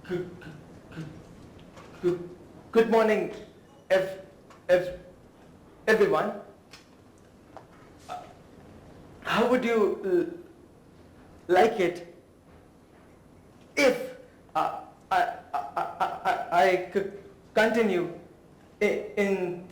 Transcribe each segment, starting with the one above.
Good, good morning, everyone. How would you like it if I could continue in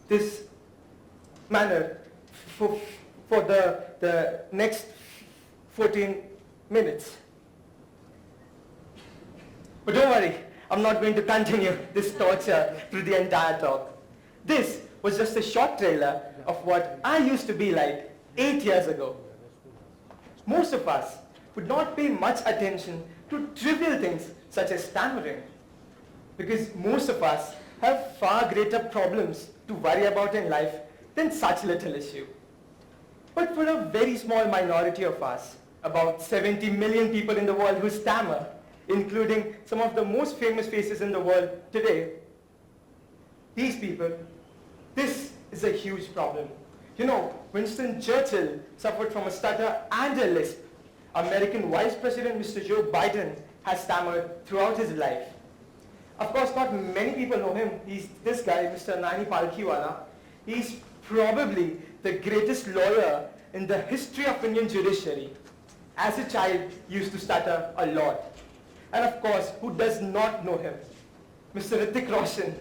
this manner for the next 14 minutes? But don't worry, I'm not going to continue this torture through the entire talk. This was just a short trailer of what I used to be like 8 years ago. Most of us would not pay much attention to trivial things such as stammering, because most of us have far greater problems to worry about in life than such little issue. But for a very small minority of us, about 70 million people in the world who stammer, including some of the most famous faces in the world today, these people, this is a huge problem. You know, Winston Churchill suffered from a stutter and a lisp. American Vice President Mr. Joe Biden has stammered throughout his life. Of course, not many people know him. He's this guy, Mr. Nani Palkhiwala. He's probably the greatest lawyer in the history of Indian judiciary. As a child, he used to stutter a lot. And of course, who does not know him? Mr. Hrithik Roshan.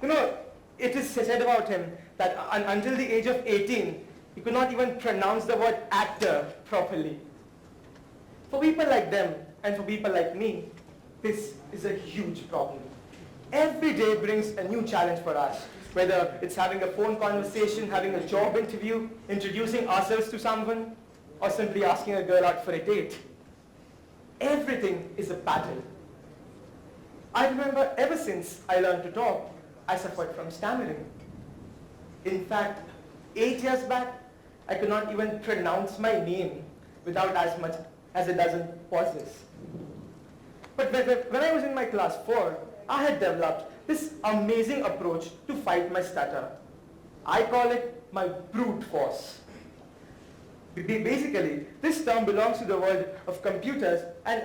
You know, it is said about him that until the age of 18, he could not even pronounce the word actor properly. For people like them, and for people like me, this is a huge problem. Every day brings a new challenge for us, whether it's having a phone conversation, having a job interview, introducing ourselves to someone, or simply asking a girl out for a date. Everything is a battle. I remember ever since I learned to talk, I suffered from stammering. In fact, 8 years back, I could not even pronounce my name without as much as a dozen pauses. But when I was in my class 4, I had developed this amazing approach to fight my stutter. I call it my brute force. Basically, this term belongs to the world of computers and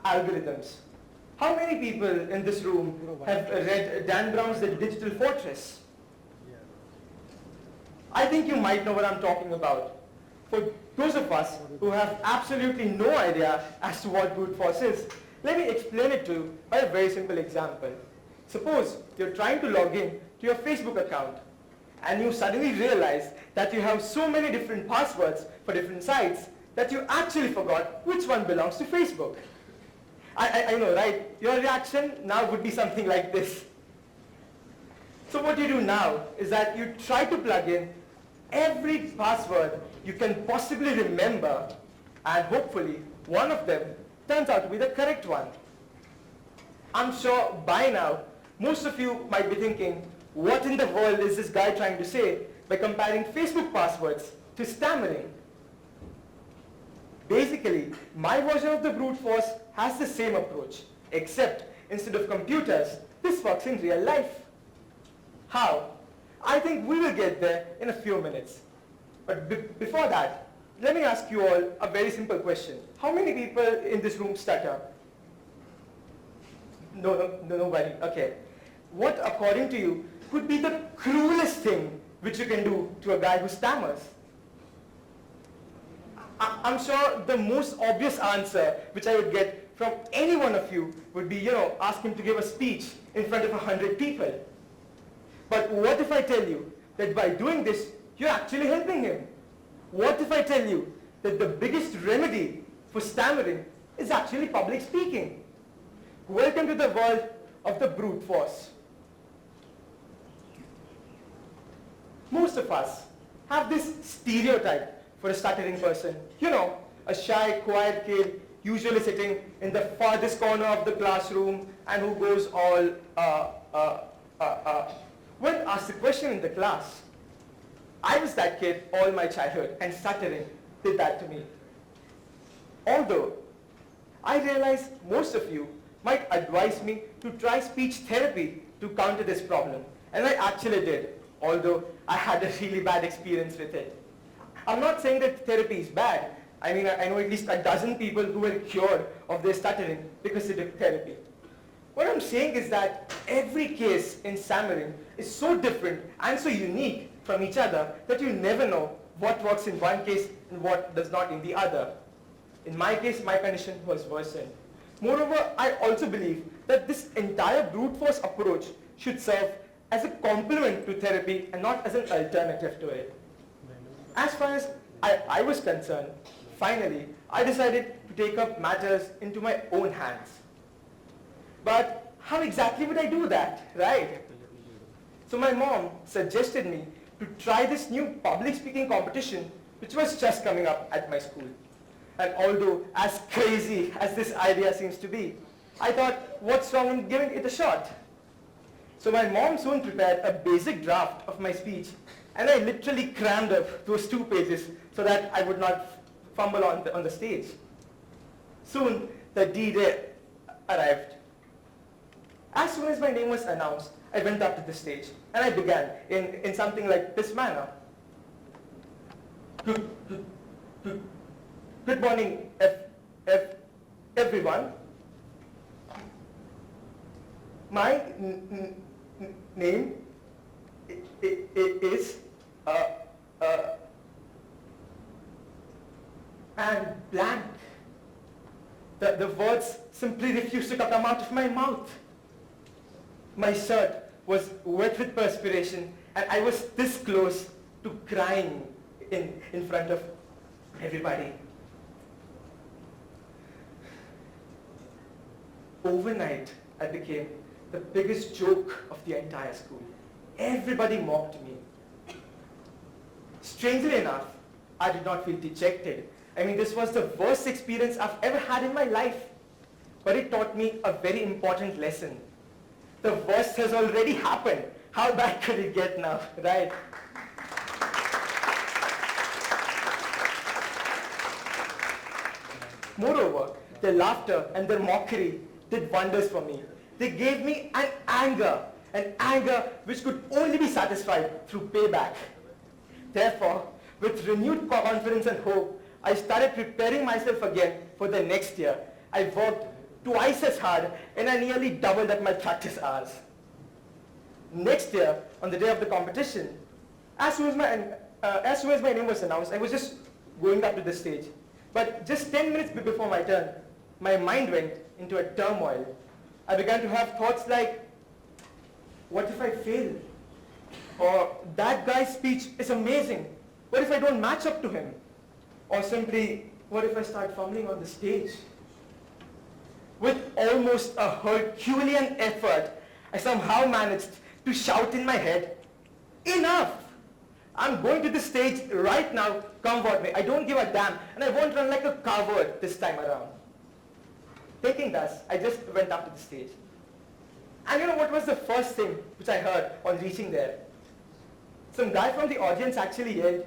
algorithms. How many people in this room have read Dan Brown's The Digital Fortress? I think you might know what I'm talking about. For those of us who have absolutely no idea as to what brute force is, let me explain it to you by a very simple example. Suppose you're trying to log in to your Facebook account, and you suddenly realize that you have so many different passwords for different sites that you actually forgot which one belongs to Facebook. I know, right? Your reaction now would be something like this. So what you do now is that you try to plug in every password you can possibly remember, and hopefully one of them turns out to be the correct one. I'm sure by now most of you might be thinking, what in the world is this guy trying to say by comparing Facebook passwords to stammering? Basically, my version of the brute force has the same approach, except instead of computers, this works in real life. How? I think we will get there in a few minutes. But before that, let me ask you all a very simple question. How many people in this room stutter? Nobody. Okay. What, according to you, could be the cruelest thing which you can do to a guy who stammers? I'm sure the most obvious answer which I would get from any one of you would be, ask him to give a speech in front of 100 people. But what if I tell you that by doing this, you're actually helping him? What if I tell you that the biggest remedy for stammering is actually public speaking? Welcome to the world of the brute force. Most of us have this stereotype for a stuttering person. A shy, quiet kid, usually sitting in the farthest corner of the classroom and who goes all, When asked the question in the class, I was that kid all my childhood, and stuttering did that to me. Although, I realize most of you might advise me to try speech therapy to counter this problem, and I actually did, although I had a really bad experience with it. I'm not saying that therapy is bad. I mean, I know at least a dozen people who were cured of their stuttering because they did therapy. What I'm saying is that every case in stammering is so different and so unique from each other that you never know what works in one case and what does not in the other. In my case, my condition was worsened. Moreover, I also believe that this entire brute force approach should serve as a complement to therapy and not as an alternative to it. As far as I was concerned, finally, I decided to take up matters into my own hands. But how exactly would I do that, right? So my mom suggested me to try this new public speaking competition which was just coming up at my school. And although as crazy as this idea seems to be, I thought, what's wrong in giving it a shot? So my mom soon prepared a basic draft of my speech, and I literally crammed up those 2 pages so that I would not fumble on the stage. Soon, the D-Day arrived. As soon as my name was announced, I went up to the stage, and I began in something like this manner. Good morning, everyone. My name is and blank. The words simply refused to come out of my mouth. My shirt was wet with perspiration, and I was this close to crying in front of everybody. Overnight, I became the biggest joke of the entire school. Everybody mocked me. Strangely enough, I did not feel dejected. I mean, this was the worst experience I've ever had in my life. But it taught me a very important lesson. The worst has already happened. How bad could it get now, right? Moreover, their laughter and their mockery did wonders for me. They gave me an anger which could only be satisfied through payback. Therefore, with renewed confidence and hope, I started preparing myself again for the next year. I worked twice as hard and I nearly doubled up my practice hours. Next year, on the day of the competition, as soon as my name was announced, I was just going up to the stage. But just 10 minutes before my turn, my mind went into a turmoil. I began to have thoughts like, what if I fail? Or that guy's speech is amazing. What if I don't match up to him? Or simply, what if I start fumbling on the stage? With almost a Herculean effort, I somehow managed to shout in my head, enough! I'm going to the stage right now, come what may. I don't give a damn, and I won't run like a coward this time around. Thinking thus, I just went up to the stage. And you know what was the first thing which I heard on reaching there? Some guy from the audience actually yelled,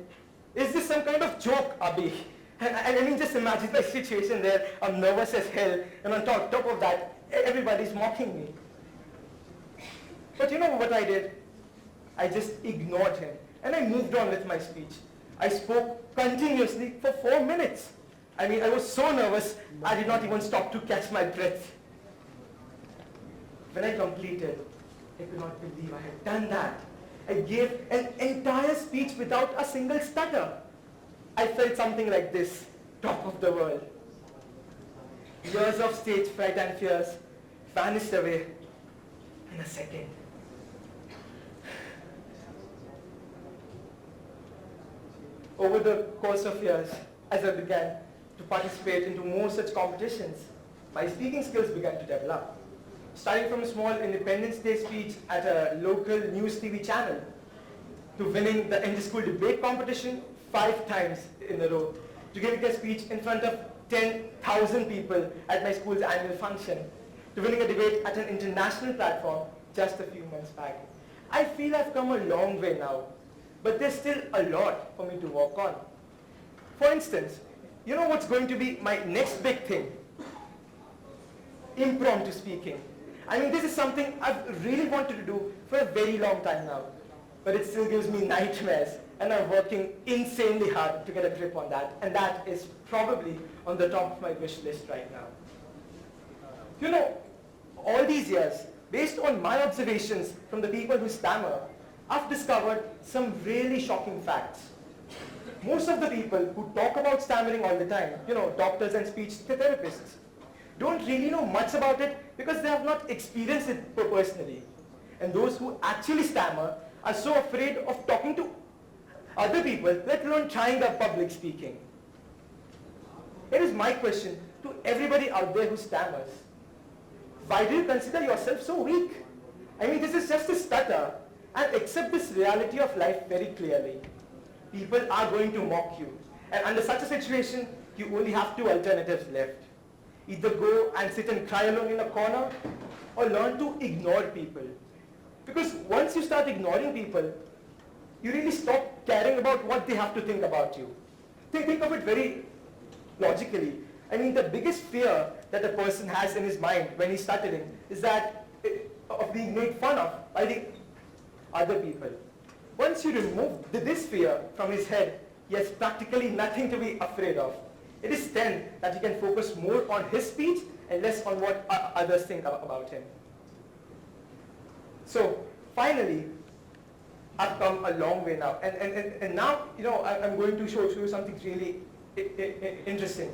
is this some kind of joke, Abhi? And I mean, just imagine my situation there. I'm nervous as hell, and on top of that, everybody's mocking me. But you know what I did? I just ignored him, and I moved on with my speech. I spoke continuously for 4 minutes. I mean, I was so nervous, I did not even stop to catch my breath. When I completed, I could not believe I had done that. I gave an entire speech without a single stutter. I felt something like this, top of the world. Years of stage fright and fears vanished away in a second. Over the course of years, as I began to participate into more such competitions, my speaking skills began to develop. Starting from a small Independence Day speech at a local news TV channel, to winning the inter-school debate competition 5 times in a row, to giving a speech in front of 10,000 people at my school's annual function, to winning a debate at an international platform just a few months back. I feel I've come a long way now, but there's still a lot for me to work on. For instance, you know what's going to be my next big thing? Impromptu speaking. I mean, this is something I've really wanted to do for a very long time now, but it still gives me nightmares, and I'm working insanely hard to get a grip on that, and that is probably on the top of my wish list right now. You know, All these years, based on my observations from the people who stammer, I've discovered some really shocking facts. Most of the people who talk about stammering all the time, doctors and speech therapists, don't really know much about it because they have not experienced it personally. And those who actually stammer are so afraid of talking to other people, let alone trying their public speaking. Here is my question to everybody out there who stammers. Why do you consider yourself so weak? I mean, this is just a stutter, and accept this reality of life very clearly. People are going to mock you. And under such a situation, you only have two alternatives left. Either go and sit and cry alone in a corner, or learn to ignore people. Because once you start ignoring people, you really stop caring about what they have to think about you. Think of it very logically. I mean, the biggest fear that a person has in his mind when he's stuttering is that of being made fun of by the other people. Once you remove this fear from his head, he has practically nothing to be afraid of. It is then that he can focus more on his speech and less on what others think about him. So, finally, I've come a long way now. And now, I'm going to show you something really interesting.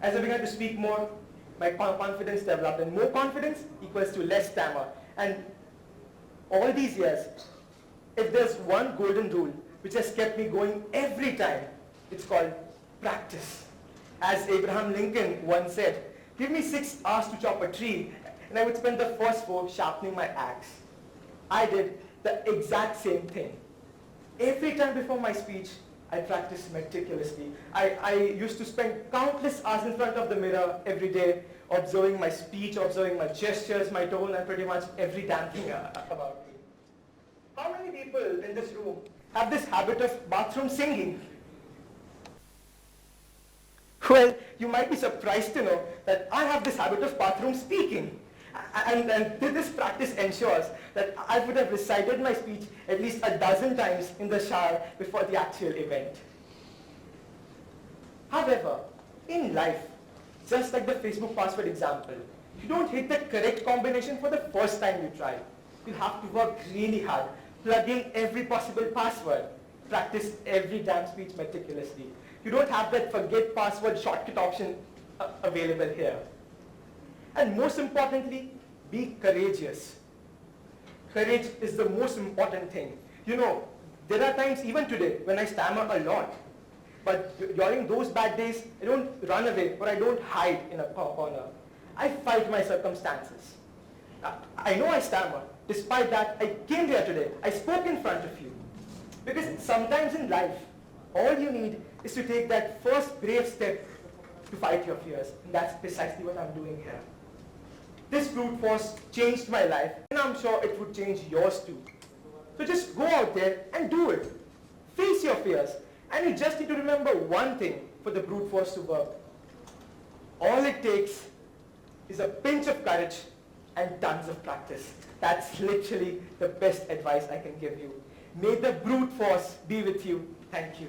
As I began to speak more, my confidence developed, and more confidence equals to less stammer. And all these years, if there's one golden rule which has kept me going every time, it's called practice. As Abraham Lincoln once said, give me 6 hours to chop a tree, and I would spend the first 4 sharpening my axe. I did the exact same thing. Every time before my speech, I practiced meticulously. I used to spend countless hours in front of the mirror every day, observing my speech, observing my gestures, my tone, and pretty much every damn thing about me. How many people in this room have this habit of bathroom singing? Well, you might be surprised to know that I have this habit of bathroom speaking. And this practice ensures that I would have recited my speech at least a dozen times in the shower before the actual event. However, in life, just like the Facebook password example, you don't hit the correct combination for the first time you try. You have to work really hard, plug in every possible password, practice every damn speech meticulously. You don't have that forget password shortcut option available here. And most importantly, be courageous. Courage is the most important thing. There are times even today when I stammer a lot. But during those bad days, I don't run away or I don't hide in a corner. I fight my circumstances. I know I stammer. Despite that, I came here today. I spoke in front of you. Because sometimes in life, all you need is to take that first brave step to fight your fears. And that's precisely what I'm doing here. This brute force changed my life, and I'm sure it would change yours too. So just go out there and do it. Face your fears, and you just need to remember one thing for the brute force to work. All it takes is a pinch of courage and tons of practice. That's literally the best advice I can give you. May the brute force be with you. Thank you.